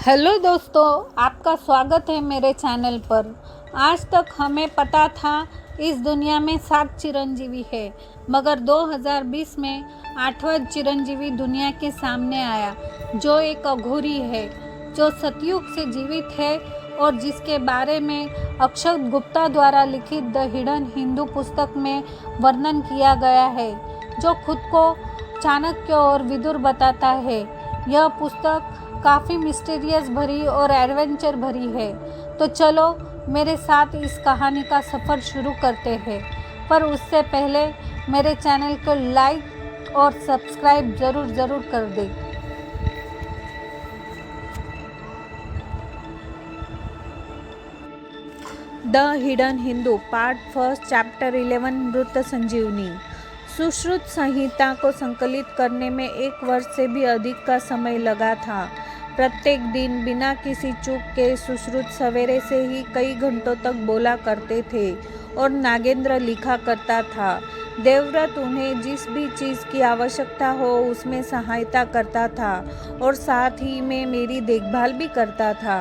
Hello दोस्तों, आपका स्वागत है मेरे चैनल पर। आज तक हमें पता था इस दुनिया में 7 चिरंजीवी है, मगर 2020 में 8वां चिरंजीवी दुनिया के सामने आया, जो एक अघोरी है, जो सतयुग से जीवित है और जिसके बारे में अक्षत गुप्ता द्वारा लिखित द हिडन हिंदू पुस्तक में वर्णन किया गया है, जो खुद को चाणक्य और विदुर बताता है। यह पुस्तक काफ़ी मिस्टीरियस भरी और एडवेंचर भरी है। तो चलो मेरे साथ इस कहानी का सफ़र शुरू करते हैं, पर उससे पहले मेरे चैनल को लाइक और सब्सक्राइब ज़रूर कर दें। The hidden Hindu part first chapter 11 मृत संजीवनी। सुश्रुत संहिता को संकलित करने में 1 वर्ष से भी अधिक का समय लगा था। प्रत्येक दिन बिना किसी चूक के सुश्रुत सवेरे से ही कई घंटों तक बोला करते थे और नागेंद्र लिखा करता था। देवव्रत उन्हें जिस भी चीज़ की आवश्यकता हो उसमें सहायता करता था और साथ ही में मेरी देखभाल भी करता था,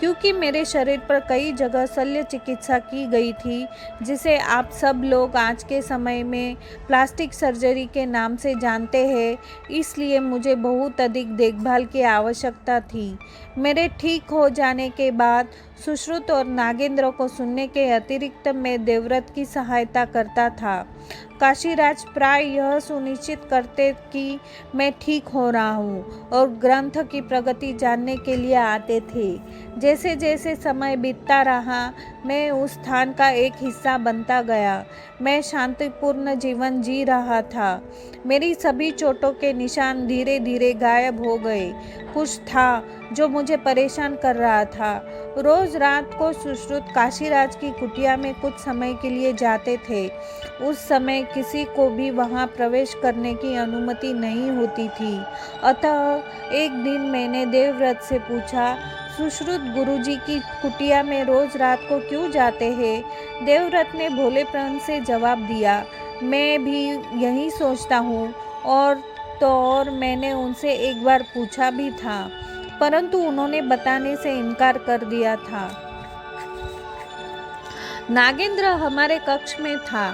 क्योंकि मेरे शरीर पर कई जगह शल्य चिकित्सा की गई थी, जिसे आप सब लोग आज के समय में प्लास्टिक सर्जरी के नाम से जानते हैं। इसलिए मुझे बहुत अधिक देखभाल की आवश्यकता थी। मेरे ठीक हो जाने के बाद सुश्रुत और नागेंद्र को सुनने के अतिरिक्त मैं देवव्रत की सहायता करता था। काशीराज प्राय यह सुनिश्चित करते कि मैं ठीक हो रहा हूँ और ग्रंथ की प्रगति जानने के लिए आते थे। जैसे जैसे समय बीतता रहा, मैं उस स्थान का एक हिस्सा बनता गया। मैं शांतिपूर्ण जीवन जी रहा था। मेरी सभी चोटों के निशान धीरे धीरे गायब हो गए। कुछ था जो मुझे परेशान कर रहा था। रोज रात को सुश्रुत काशीराज की कुटिया में कुछ समय के लिए जाते थे। उस समय किसी को भी वहां प्रवेश करने की अनुमति नहीं होती थी। अतः एक दिन मैंने देवव्रत से पूछा, सुश्रुत गुरुजी की कुटिया में रोज रात को क्यों जाते हैं? देवव्रत ने भोलेपन से जवाब दिया, मैं भी यही सोचता हूँ। और मैंने उनसे एक बार पूछा भी था, परंतु उन्होंने बताने से इनकार कर दिया था। नागेंद्र हमारे कक्ष में था,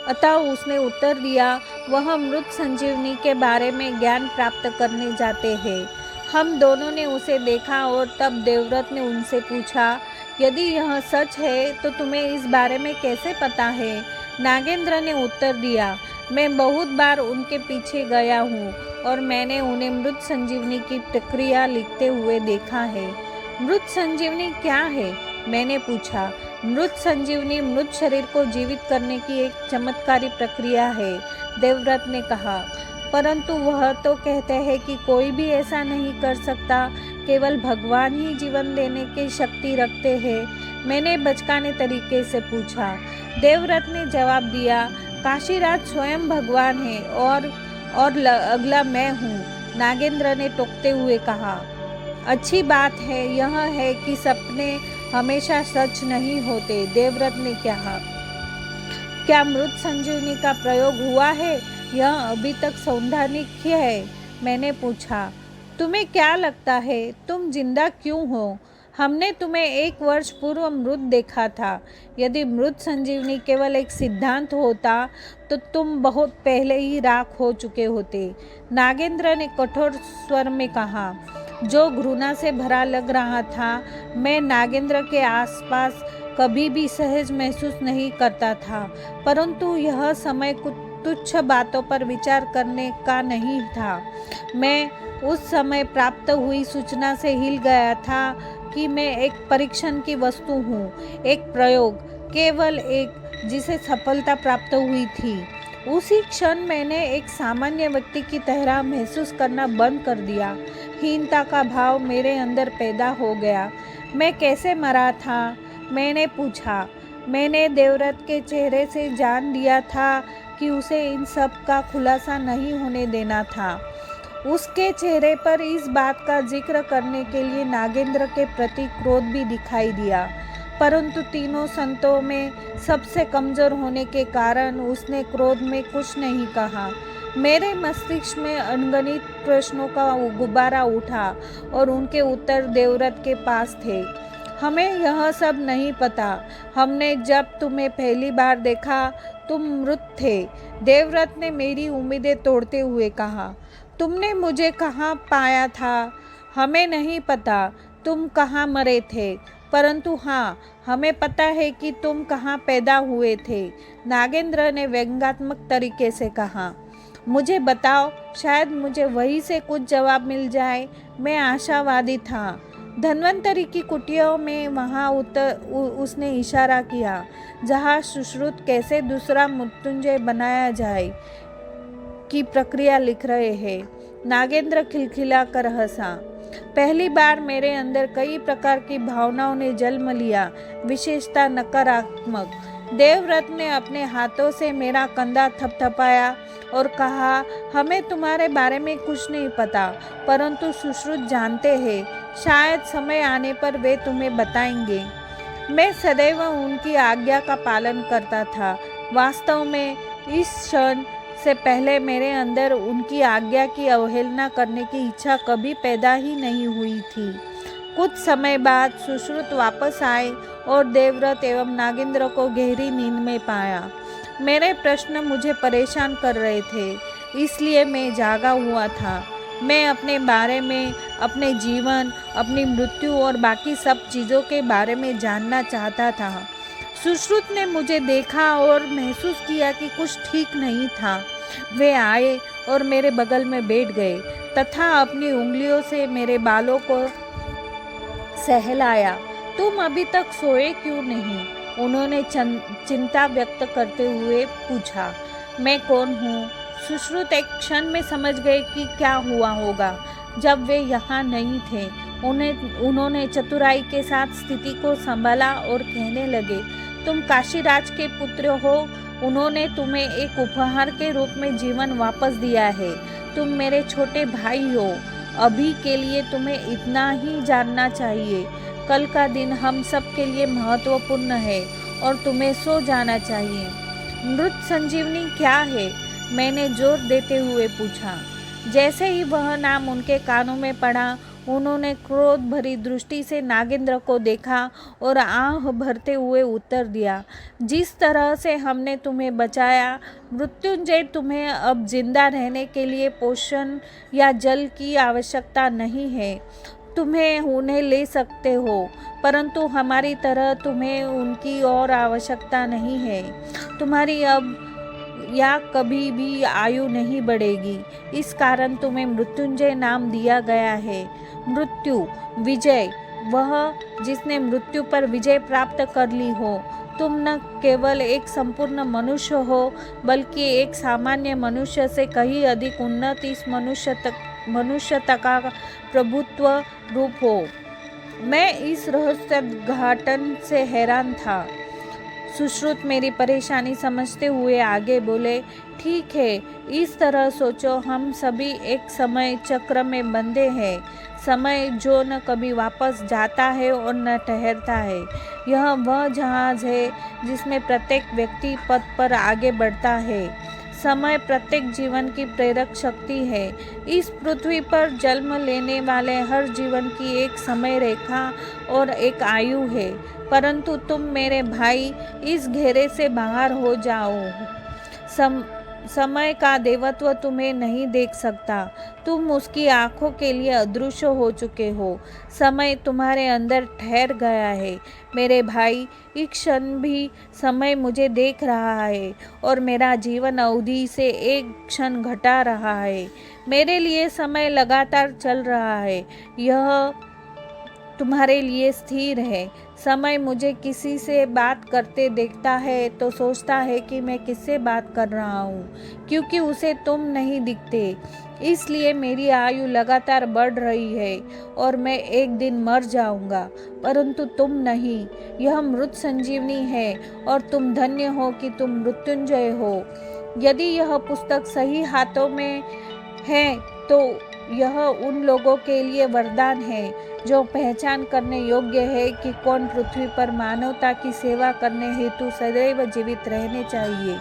अतः उसने उत्तर दिया, वह मृत संजीवनी के बारे में ज्ञान प्राप्त करने जाते हैं। हम दोनों ने उसे देखा और तब देवव्रत ने उनसे पूछा, यदि यह सच है तो तुम्हें इस बारे में कैसे पता है? नागेंद्र ने उत्तर दिया, मैं बहुत बार उनके पीछे गया हूँ और मैंने उन्हें मृत संजीवनी की प्रक्रिया लिखते हुए देखा है। मृत संजीवनी क्या है? मैंने पूछा। मृत संजीवनी मृत शरीर को जीवित करने की एक चमत्कारी प्रक्रिया है, देवव्रत ने कहा, परंतु वह तो कहते हैं कि कोई भी ऐसा नहीं कर सकता, केवल भगवान ही जीवन देने की शक्ति रखते हैं। मैंने बचकाने तरीके से पूछा। देवव्रत ने जवाब दिया, काशीराज स्वयं भगवान है और अगला मैं हूँ। नागेंद्र ने टोकते हुए कहा, अच्छी बात है यह है कि सपने हमेशा सच नहीं होते। देवव्रत ने कहा, क्या मृत संजीवनी का प्रयोग हुआ है? यह अभी तक सौंदर्यिक है। मैंने पूछा, तुम्हें क्या लगता है तुम जिंदा क्यों हो? हमने तुम्हें 1 वर्ष पूर्व मृत देखा था। यदि मृत संजीवनी केवल एक सिद्धांत होता तो तुम बहुत पहले ही राख हो चुके होते। नागेंद्र ने कठोर स्वर में कहा, जो घृणा से भरा लग रहा था। मैं नागेंद्र के आसपास कभी भी सहज महसूस नहीं करता था, परंतु यह समय कुछ तुच्छ बातों पर विचार करने का नहीं था। मैं उस समय प्राप्त हुई सूचना से हिल गया था कि मैं एक परीक्षण की वस्तु हूँ, एक प्रयोग, केवल एक, जिसे सफलता प्राप्त हुई थी। उसी क्षण मैंने एक सामान्य व्यक्ति की तरह महसूस करना बंद कर दिया। हीनता का भाव मेरे अंदर पैदा हो गया। मैं कैसे मरा था? मैंने पूछा। मैंने देवव्रत के चेहरे से जान लिया था कि उसे इन सब का खुलासा नहीं होने देना था। उसके चेहरे पर इस बात का जिक्र करने के लिए नागेंद्र के प्रति क्रोध भी दिखाई दिया, परंतु तीनों संतों में सबसे कमजोर होने के कारण उसने क्रोध में कुछ नहीं कहा। मेरे मस्तिष्क में अनगिनत प्रश्नों का गुब्बारा उठा और उनके उत्तर देवव्रत के पास थे। हमें यह सब नहीं पता। हमने जब तुम्हें पहली बार देखा तुम मृत थे। देवव्रत ने मेरी उम्मीदें तोड़ते हुए कहा। तुमने मुझे कहाँ पाया था? हमें नहीं पता तुम कहाँ मरे थे, परंतु हाँ, हमें पता है कि तुम कहाँ पैदा हुए थे। नागेंद्र ने व्यंग्यात्मक तरीके से कहा। मुझे बताओ, शायद मुझे वहीं से कुछ जवाब मिल जाए। मैं आशावादी था। धन्वंतरी की कुटिया में वहाँ उसने इशारा किया, जहाँ सुश्रुत कैसे दूसरा मृत्युंजय बनाया जाए की प्रक्रिया लिख रहे हैं। नागेंद्र खिलखिला कर हंसा। पहली बार मेरे अंदर कई प्रकार की भावनाओं ने जन्म लिया, विशेषता नकारात्मक। देवव्रत ने अपने हाथों से मेरा कंधा थपथपाया और कहा, हमें तुम्हारे बारे में कुछ नहीं पता, परंतु सुश्रुत जानते हैं। शायद समय आने पर वे तुम्हें बताएंगे। मैं सदैव उनकी आज्ञा का पालन करता था। वास्तव में इस क्षण से पहले मेरे अंदर उनकी आज्ञा की अवहेलना करने की इच्छा कभी पैदा ही नहीं हुई थी। कुछ समय बाद सुश्रुत वापस आए और देवव्रत एवं नागेंद्र को गहरी नींद में पाया। मेरे प्रश्न मुझे परेशान कर रहे थे, इसलिए मैं जागा हुआ था। मैं अपने बारे में, अपने जीवन, अपनी मृत्यु और बाकी सब चीज़ों के बारे में जानना चाहता था। सुश्रुत ने मुझे देखा और महसूस किया कि कुछ ठीक नहीं था। वे आए और मेरे बगल में बैठ गए तथा अपनी उंगलियों से मेरे बालों को सहलाया। तुम अभी तक सोए क्यों नहीं? उन्होंने चिंता व्यक्त करते हुए पूछा। मैं कौन हूँ? सुश्रुत एक क्षण में समझ गए कि क्या हुआ होगा जब वे यहाँ नहीं थे। उन्होंने चतुराई के साथ स्थिति को संभाला और कहने लगे, तुम काशीराज के पुत्र हो। उन्होंने तुम्हें एक उपहार के रूप में जीवन वापस दिया है। तुम मेरे छोटे भाई हो। अभी के लिए तुम्हें इतना ही जानना चाहिए। कल का दिन हम सब के लिए महत्वपूर्ण है और तुम्हें सो जाना चाहिए। मृत संजीवनी क्या है? मैंने जोर देते हुए पूछा। जैसे ही वह नाम उनके कानों में पड़ा, उन्होंने क्रोध भरी दृष्टि से नागेंद्र को देखा और आह भरते हुए उत्तर दिया, जिस तरह से हमने तुम्हें बचाया, मृत्युंजय, तुम्हें अब जिंदा रहने के लिए पोषण या जल की आवश्यकता नहीं है। तुम्हें उन्हें ले सकते हो, परंतु हमारी तरह तुम्हें उनकी और आवश्यकता नहीं है। तुम्हारी अब या कभी भी आयु नहीं बढ़ेगी। इस कारण तुम्हें मृत्युंजय नाम दिया गया है। मृत्यु विजय, वह जिसने मृत्यु पर विजय प्राप्त कर ली हो। तुम न केवल एक संपूर्ण मनुष्य हो, बल्कि एक सामान्य मनुष्य से कहीं अधिक उन्नत इस मनुष्यता का प्रभुत्व रूप हो। मैं इस रहस्योद्घाटन से हैरान था। सुश्रुत मेरी परेशानी समझते हुए आगे बोले, ठीक है, इस तरह सोचो, हम सभी एक समय चक्र में बंधे हैं। समय जो न कभी वापस जाता है और न ठहरता है। यह वह जहाज है जिसमें प्रत्येक व्यक्ति पथ पर आगे बढ़ता है। समय प्रत्येक जीवन की प्रेरक शक्ति है। इस पृथ्वी पर जन्म लेने वाले हर जीवन की एक समय रेखा और एक आयु है, परंतु तुम मेरे भाई इस घेरे से बाहर हो जाओ। समय का देवत्व तुम्हें नहीं देख सकता। तुम उसकी आंखों के लिए अदृश्य हो चुके हो। समय तुम्हारे अंदर ठहर गया है। मेरे भाई, इस क्षण भी समय मुझे देख रहा है और मेरा जीवन अवधि से एक क्षण घटा रहा है। मेरे लिए समय लगातार चल रहा है। यह तुम्हारे लिए स्थिर है। समय मुझे किसी से बात करते देखता है तो सोचता है कि मैं किससे बात कर रहा हूँ, क्योंकि उसे तुम नहीं दिखते। इसलिए मेरी आयु लगातार बढ़ रही है और मैं एक दिन मर जाऊंगा, परंतु तुम नहीं। यह मृत संजीवनी है और तुम धन्य हो कि तुम मृत्युंजय हो। यदि यह पुस्तक सही हाथों में है तो यह उन लोगों के लिए वरदान है जो पहचान करने योग्य है कि कौन पृथ्वी पर मानवता की सेवा करने हेतु सदैव जीवित रहने चाहिए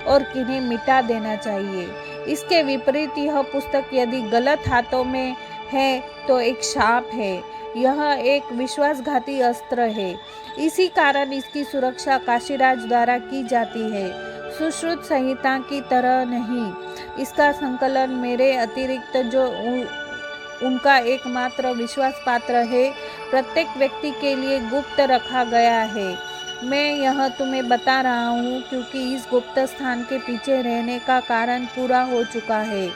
और किन्हें मिटा देना चाहिए। इसके विपरीत यह पुस्तक यदि गलत हाथों में है तो एक शाप है। यह एक विश्वासघाती अस्त्र है। इसी कारण इसकी सुरक्षा काशीराज द्वारा की जाती है, सुश्रुत संहिता की तरह नहीं। इसका संकलन मेरे अतिरिक्त जो उनका एकमात्र विश्वास पात्र है, प्रत्येक व्यक्ति के लिए गुप्त रखा गया है। मैं यह तुम्हें बता रहा हूँ क्योंकि इस गुप्त स्थान के पीछे रहने का कारण पूरा हो चुका है।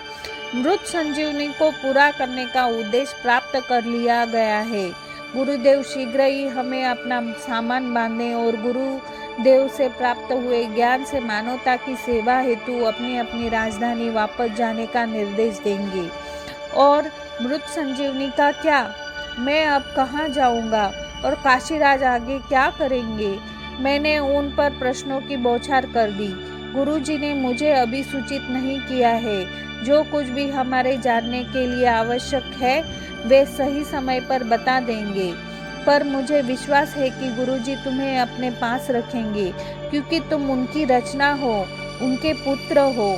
मृत संजीवनी को पूरा करने का उद्देश्य प्राप्त कर लिया गया है। गुरुदेव शीघ्र ही हमें अपना सामान बांधने और गुरुदेव से प्राप्त हुए ज्ञान से मानवता की सेवा हेतु अपनी अपनी राजधानी वापस जाने का निर्देश देंगे। और मृत संजीवनी का क्या? मैं अब कहाँ जाऊँगा और काशीराज आगे क्या करेंगे? मैंने उन पर प्रश्नों की बौछार कर दी। गुरुजी ने मुझे अभी सूचित नहीं किया है। जो कुछ भी हमारे जानने के लिए आवश्यक है वे सही समय पर बता देंगे, पर मुझे विश्वास है कि गुरुजी तुम्हें अपने पास रखेंगे क्योंकि तुम उनकी रचना हो, उनके पुत्र हो।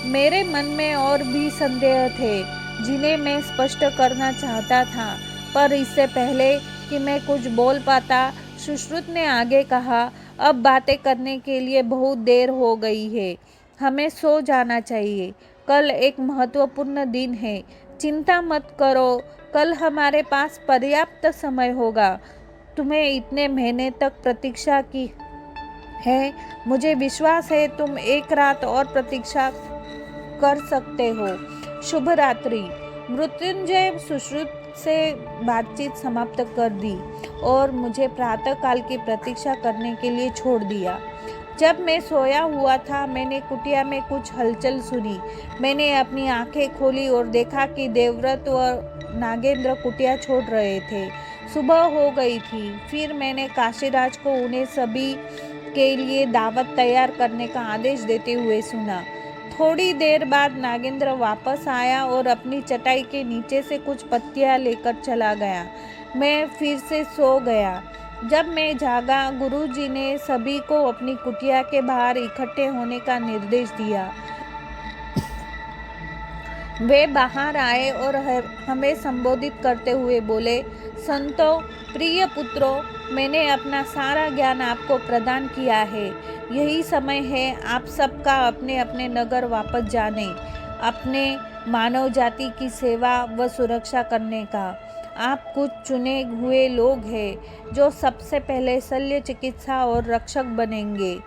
मेरे मन में और भी संदेह थे जिन्हें मैं स्पष्ट करना चाहता था, पर इससे पहले कि मैं कुछ बोल पाता, सुश्रुत ने आगे कहा, अब बातें करने के लिए बहुत देर हो गई है, हमें सो जाना चाहिए। कल एक महत्वपूर्ण दिन है। चिंता मत करो, कल हमारे पास पर्याप्त समय होगा। तुम्हें इतने महीने तक प्रतीक्षा की है, मुझे विश्वास है तुम एक रात और प्रतीक्षा कर सकते हो। शुभ रात्रि। मृत्युंजय सुश्रुत से बातचीत समाप्त कर दी और मुझे प्रातःकाल की प्रतीक्षा करने के लिए छोड़ दिया। जब मैं सोया हुआ था, मैंने कुटिया में कुछ हलचल सुनी। मैंने अपनी आंखें खोली और देखा कि देवव्रत और नागेंद्र कुटिया छोड़ रहे थे। सुबह हो गई थी। फिर मैंने काशीराज को उन्हें सभी के लिए दावत तैयार करने का आदेश देते हुए सुना। थोड़ी देर बाद नागेंद्र वापस आया और अपनी चटाई के नीचे से कुछ पत्तियां लेकर चला गया। मैं फिर से सो गया। जब मैं जागा, गुरुजी ने सभी को अपनी कुटिया के बाहर इकट्ठे होने का निर्देश दिया। वे बाहर आए और हमें संबोधित करते हुए बोले, संतों, प्रिय पुत्रों, मैंने अपना सारा ज्ञान आपको प्रदान किया है। यही समय है आप सबका अपने अपने नगर वापस जाने, अपने मानव जाति की सेवा व सुरक्षा करने का। आप कुछ चुने हुए लोग हैं जो सबसे पहले शल्य चिकित्सा और रक्षक बनेंगे।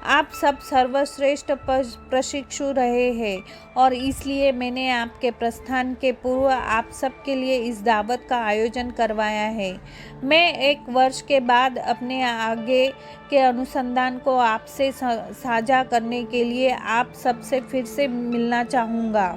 आप सब सर्वश्रेष्ठ प्रशिक्षु रहे हैं और इसलिए मैंने आपके प्रस्थान के पूर्व आप सब के लिए इस दावत का आयोजन करवाया है। मैं 1 वर्ष के बाद अपने आगे के अनुसंधान को आपसे साझा करने के लिए आप सबसे फिर से मिलना चाहूँगा।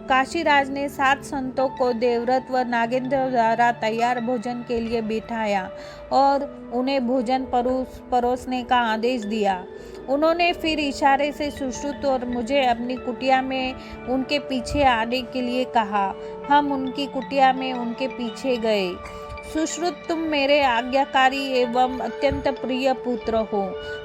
काशीराज ने 7 संतों को देवव्रत व नागेंद्र द्वारा तैयार भोजन के लिए बिठाया और उन्हें भोजन परोसने का आदेश दिया। उन्होंने फिर इशारे से सुश्रुत और मुझे अपनी कुटिया में उनके पीछे आने के लिए कहा। हम उनकी कुटिया में उनके पीछे गए। सुश्रुत, तुम मेरे आज्ञाकारी एवं अत्यंत प्रिय पुत्र हो।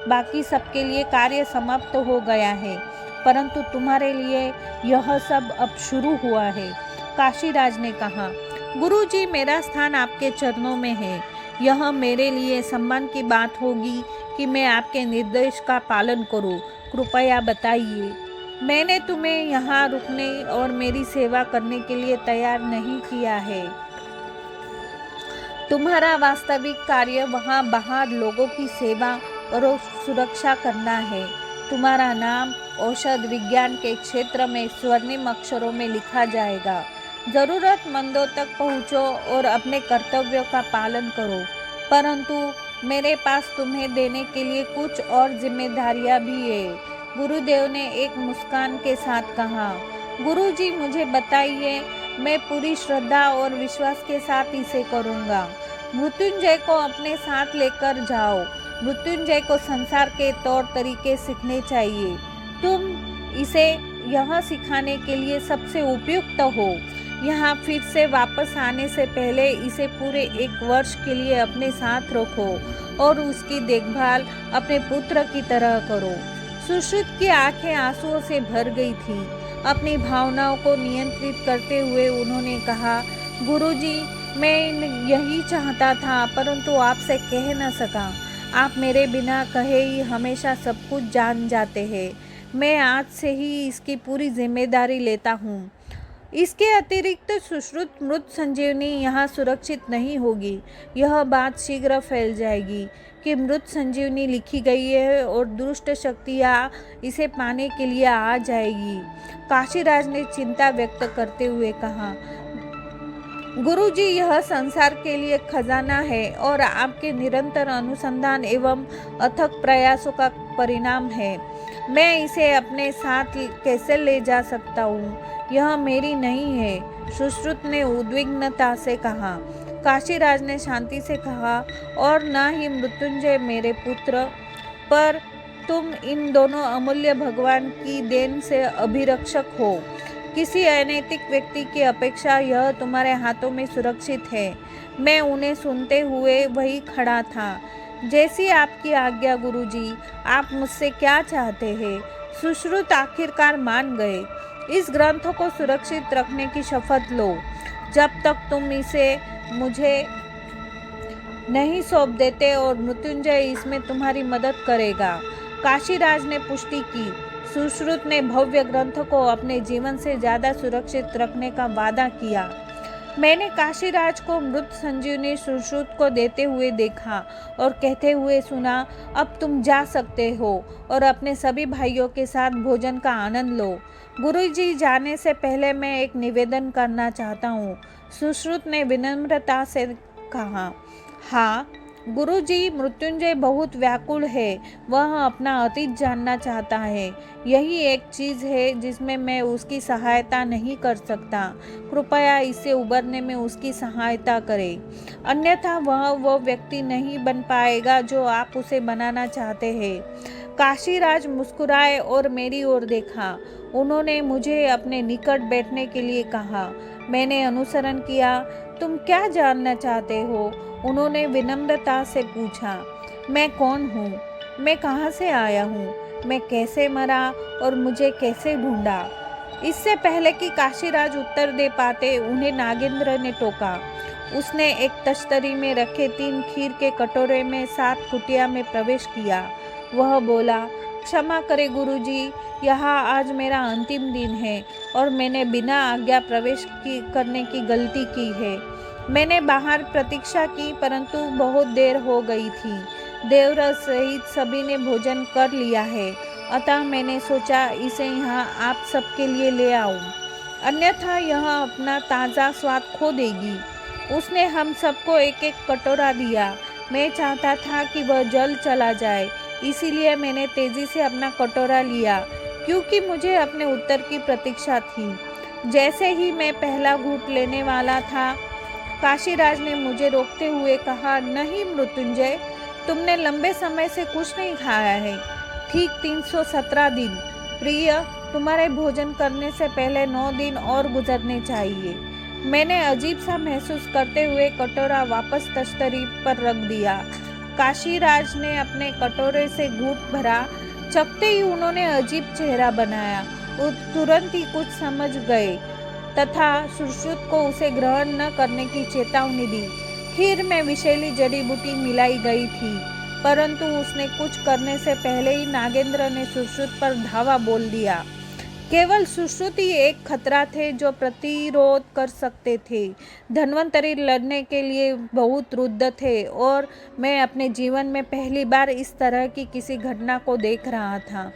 बाकी सबके लिए कार्य समाप्त हो गया है, परंतु तुम्हारे लिए यह सब अब शुरू हुआ है। काशीराज ने कहा, गुरुजी, मेरा स्थान आपके चरणों में है। यह मेरे लिए सम्मान की बात होगी कि मैं आपके निर्देश का पालन करूं। कृपया बताइए, मैंने तुम्हें यहाँ रुकने और मेरी सेवा करने के लिए तैयार नहीं किया है। तुम्हारा वास्तविक कार्य वहाँ बाहर लोगों की सेवा और सुरक्षा करना है। तुम्हारा नाम औषध विज्ञान के क्षेत्र में स्वर्णिम अक्षरों में लिखा जाएगा। ज़रूरतमंदों तक पहुँचो और अपने कर्तव्यों का पालन करो, परंतु मेरे पास तुम्हें देने के लिए कुछ और जिम्मेदारियां भी है। गुरुदेव ने एक मुस्कान के साथ कहा, गुरुजी, मुझे बताइए, मैं पूरी श्रद्धा और विश्वास के साथ इसे करूँगा। मृत्युंजय को अपने साथ लेकर जाओ। मृत्युंजय को संसार के तौर तरीके सीखने चाहिए। तुम इसे यह सिखाने के लिए सबसे उपयुक्त हो। यहाँ फिर से वापस आने से पहले इसे पूरे 1 वर्ष के लिए अपने साथ रखो और उसकी देखभाल अपने पुत्र की तरह करो। सुश्रुत की आंखें आंसुओं से भर गई थी। अपनी भावनाओं को नियंत्रित करते हुए उन्होंने कहा, गुरुजी, मैं यही चाहता था परंतु आपसे कह न सका। आप मेरे बिना कहे ही हमेशा सब कुछ जान जाते हैं। मैं आज से ही इसकी पूरी जिम्मेदारी लेता हूँ। इसके अतिरिक्त सुश्रुत मृत संजीवनी यहाँ सुरक्षित नहीं होगी। यह बात शीघ्र फैल जाएगी कि मृत संजीवनी लिखी गई है और दुष्ट शक्तियाँ इसे पाने के लिए आ जाएगी। काशीराज ने चिंता व्यक्त करते हुए कहा, गुरुजी, यह संसार के लिए खजाना है और आपके निरंतर अनुसंधान एवं अथक प्रयासों का परिणाम है। मैं इसे अपने साथ कैसे ले जा सकता हूँ? यह मेरी नहीं है, सुश्रुत ने उद्विग्नता से कहा। काशीराज ने शांति से कहा, और न ही मृत्युंजय मेरे पुत्र, पर तुम इन दोनों अमूल्य भगवान की देन से अभिरक्षक हो। किसी अनैतिक व्यक्ति की अपेक्षा यह तुम्हारे हाथों में सुरक्षित है। मैं उन्हें सुनते हुए वही खड़ा था। जैसी आपकी आज्ञा गुरुजी। आप मुझसे क्या चाहते हैं? सुश्रुत आखिरकार मान गए। इस ग्रंथ को सुरक्षित रखने की शपथ लो। जब तक तुम इसे मुझे नहीं सौंप देते और मृत्युंजय इसमें तुम्हारी मदद करेगा। काशीराज ने पुष्टि की। सुश्रुत ने भव्य ग्रंथ को अपने जीवन से ज़्यादा सुरक्षित रखने का वादा किया। मैंने काशीराज को मृत संजीवनी सुश्रुत को देते हुए देखा और कहते हुए सुना, अब तुम जा सकते हो और अपने सभी भाइयों के साथ भोजन का आनंद लो। गुरुजी, जाने से पहले मैं एक निवेदन करना चाहता हूँ, सुश्रुत ने विनम्रता से कहा। हाँ गुरुजी, मृत्युंजय बहुत व्याकुल है। वह अपना अतीत जानना चाहता है। यही एक चीज़ है जिसमें मैं उसकी सहायता नहीं कर सकता। कृपया इससे उबरने में उसकी सहायता करें, अन्यथा वह वो व्यक्ति नहीं बन पाएगा जो आप उसे बनाना चाहते हैं। काशीराज मुस्कुराए और मेरी ओर देखा। उन्होंने मुझे अपने निकट बैठने के लिए कहा। मैंने अनुसरण किया। तुम क्या जानना चाहते हो? उन्होंने विनम्रता से पूछा। मैं कौन हूँ? मैं कहाँ से आया हूँ? मैं कैसे मरा और मुझे कैसे ढूंढा? इससे पहले कि काशीराज उत्तर दे पाते, उन्हें नागेंद्र ने टोका। उसने एक तश्तरी में रखे 3 खीर के कटोरे में 7 कुटिया में प्रवेश किया। वह बोला, क्षमा करें गुरुजी, यहाँ आज मेरा अंतिम दिन है और मैंने बिना आज्ञा प्रवेश करने की गलती की है। मैंने बाहर प्रतीक्षा की परंतु बहुत देर हो गई थी। देवरस सहित सभी ने भोजन कर लिया है, अतः मैंने सोचा इसे यहाँ आप सबके लिए ले आऊं, अन्यथा यह अपना ताज़ा स्वाद खो देगी। उसने हम सबको एक एक कटोरा दिया। मैं चाहता था कि वह जल्द चला जाए, इसीलिए मैंने तेजी से अपना कटोरा लिया, क्योंकि मुझे अपने उत्तर की प्रतीक्षा थी। जैसे ही मैं पहला घूंट लेने वाला था, काशीराज ने मुझे रोकते हुए कहा, नहीं मृत्युंजय, तुमने लंबे समय से कुछ नहीं खाया है। ठीक 317 दिन। प्रिय, तुम्हारे भोजन करने से पहले 9 दिन और गुजरने चाहिए। मैंने अजीब सा महसूस करते हुए कटोरा वापस तश्तरी पर रख दिया। काशीराज ने अपने कटोरे से घूंट भरा। चखते ही उन्होंने अजीब चेहरा बनाया। वो तुरंत ही कुछ समझ गए तथा सुश्रुत को उसे ग्रहण न करने की चेतावनी दी। खीर में विषैली जड़ी बूटी मिलाई गई थी, परंतु उसने कुछ करने से पहले ही नागेंद्र ने सुश्रुत पर धावा बोल दिया। केवल सुश्रुत ही एक खतरा थे जो प्रतिरोध कर सकते थे। धन्वंतरी लड़ने के लिए बहुत रुद्ध थे और मैं अपने जीवन में पहली बार इस तरह की किसी घटना को देख रहा था।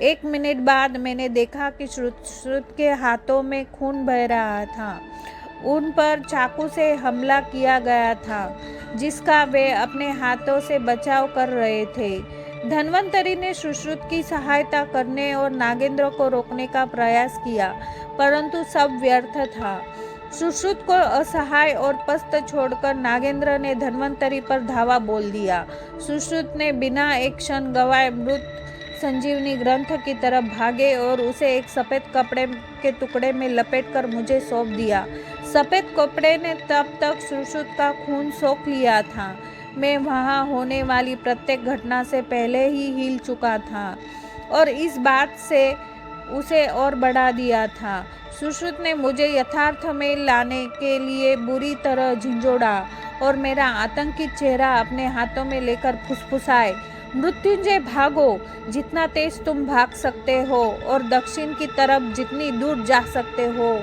1 मिनट बाद मैंने देखा कि सुश्रुत के हाथों में खून बह रहा था। उन पर चाकू से हमला किया गया था, जिसका वे अपने हाथों से बचाव कर रहे थे। धन्वंतरी ने सुश्रुत की सहायता करने और नागेंद्र को रोकने का प्रयास किया, परंतु सब व्यर्थ था। सुश्रुत को असहाय और पस्त छोड़कर नागेंद्र ने धन्वंतरी पर धावा बोल दिया। सुश्रुत ने बिना एक क्षण गवाए मृत संजीवनी ग्रंथ की तरफ भागे और उसे एक सफ़ेद कपड़े के टुकड़े में लपेटकर मुझे सौंप दिया। सफ़ेद कपड़े ने तब तक सुश्रुत का खून सोख लिया था। मैं वहाँ होने वाली प्रत्येक घटना से पहले ही हिल चुका था और इस बात से उसे और बढ़ा दिया था। सुश्रुत ने मुझे यथार्थ में लाने के लिए बुरी तरह झिंझोड़ा और मेरा आतंकित चेहरा अपने हाथों में लेकर फुसफुसाए, मृत्युंजय भागो, जितना तेज तुम भाग सकते हो और दक्षिण की तरफ जितनी दूर जा सकते हो।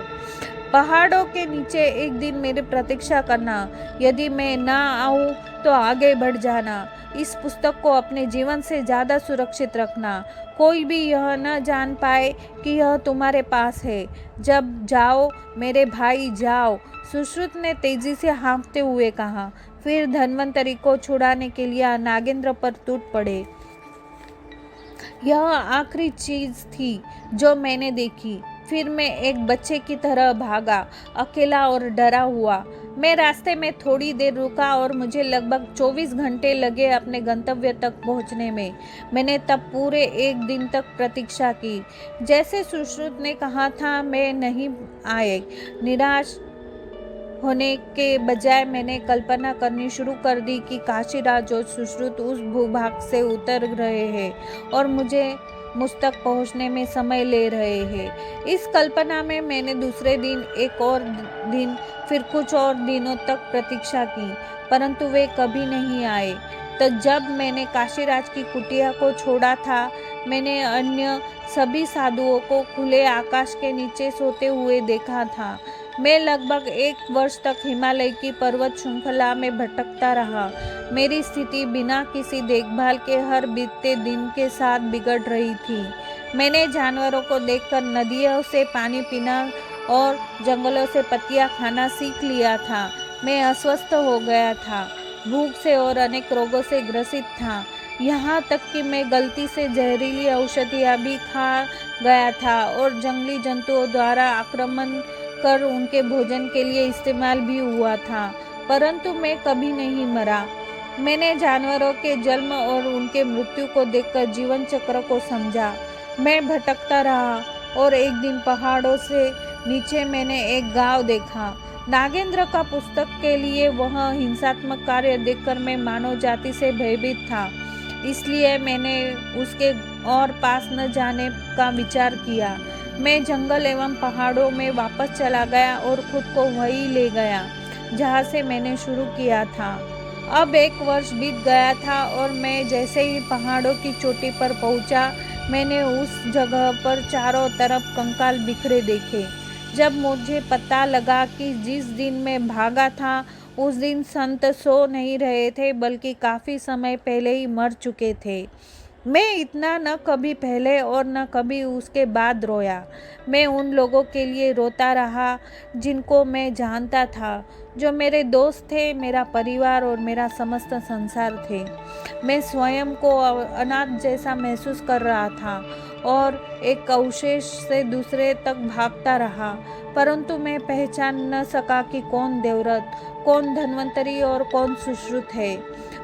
पहाड़ों के नीचे एक दिन मेरी प्रतीक्षा करना। यदि मैं ना आऊँ तो आगे बढ़ जाना। इस पुस्तक को अपने जीवन से ज़्यादा सुरक्षित रखना। कोई भी यह न जान पाए कि यह तुम्हारे पास है। जब जाओ मेरे भाई, जाओ, सुश्रुत ने तेजी से हाँफते हुए कहा। फिर धन्वंतरी को छुड़ाने के लिए नागेंद्र पर टूट पड़े। यह आखिरी चीज थी जो मैंने देखी। फिर मैं एक बच्चे की तरह भागा, अकेला और डरा हुआ। मैं रास्ते में थोड़ी देर रुका और मुझे लगभग 24 घंटे लगे अपने गंतव्य तक पहुंचने में। मैंने तब पूरे एक दिन तक प्रतीक्षा की। जैसे सुश्रुत ने कहा था, मैं नहीं आए। निराश होने के बजाय मैंने कल्पना करनी शुरू कर दी कि काशीराज और सुश्रुत उस भूभाग से उतर रहे हैं और मुझ तक पहुंचने में समय ले रहे हैं। इस कल्पना में मैंने दूसरे दिन, एक और दिन, फिर कुछ और दिनों तक प्रतीक्षा की, परंतु वे कभी नहीं आए। तो जब मैंने काशीराज की कुटिया को छोड़ा था, मैंने अन्य सभी साधुओं को खुले आकाश के नीचे सोते हुए देखा था। मैं लगभग 1 वर्ष तक हिमालय की पर्वत श्रृंखला में भटकता रहा। मेरी स्थिति बिना किसी देखभाल के हर बीतते दिन के साथ बिगड़ रही थी। मैंने जानवरों को देखकर नदियों से पानी पीना और जंगलों से पत्तियां खाना सीख लिया था। मैं अस्वस्थ हो गया था, भूख से और अनेक रोगों से ग्रसित था। यहाँ तक कि मैं गलती से जहरीली औषधियाँ भी खा गया था और जंगली जंतुओं द्वारा आक्रमण कर उनके भोजन के लिए इस्तेमाल भी हुआ था, परंतु मैं कभी नहीं मरा। मैंने जानवरों के जन्म और उनके मृत्यु को देखकर जीवन चक्र को समझा। मैं भटकता रहा और एक दिन पहाड़ों से नीचे मैंने एक गांव देखा। नागेंद्र का पुस्तक के लिए वह हिंसात्मक कार्य देखकर मैं मानव जाति से भयभीत था, इसलिए मैंने उसके और पास न जाने का विचार किया। मैं जंगल एवं पहाड़ों में वापस चला गया और खुद को वहीं ले गया जहाँ से मैंने शुरू किया था। अब 1 वर्ष बीत गया था और मैं जैसे ही पहाड़ों की चोटी पर पहुंचा, मैंने उस जगह पर चारों तरफ कंकाल बिखरे देखे। जब मुझे पता लगा कि जिस दिन मैं भागा था उस दिन संत सो नहीं रहे थे, बल्कि काफ़ी समय पहले ही मर चुके थे। मैं इतना न कभी पहले और न कभी उसके बाद रोया। मैं उन लोगों के लिए रोता रहा जिनको मैं जानता था, जो मेरे दोस्त थे, मेरा परिवार और मेरा समस्त संसार थे। मैं स्वयं को अनाथ जैसा महसूस कर रहा था और एक अवशेष से दूसरे तक भागता रहा, परंतु मैं पहचान न सका कि कौन देवव्रत, कौन धन्वंतरी और कौन सुश्रुत है।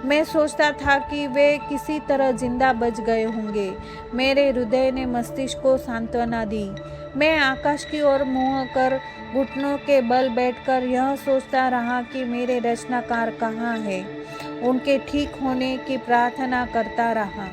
मैं सोचता था कि वे किसी तरह जिंदा बच गए होंगे। मेरे हृदय ने मस्तिष्क को सांत्वना दी। मैं आकाश की ओर मुँह कर घुटनों के बल बैठकर यह सोचता रहा कि मेरे रचनाकार कहाँ हैं। उनके ठीक होने की प्रार्थना करता रहा।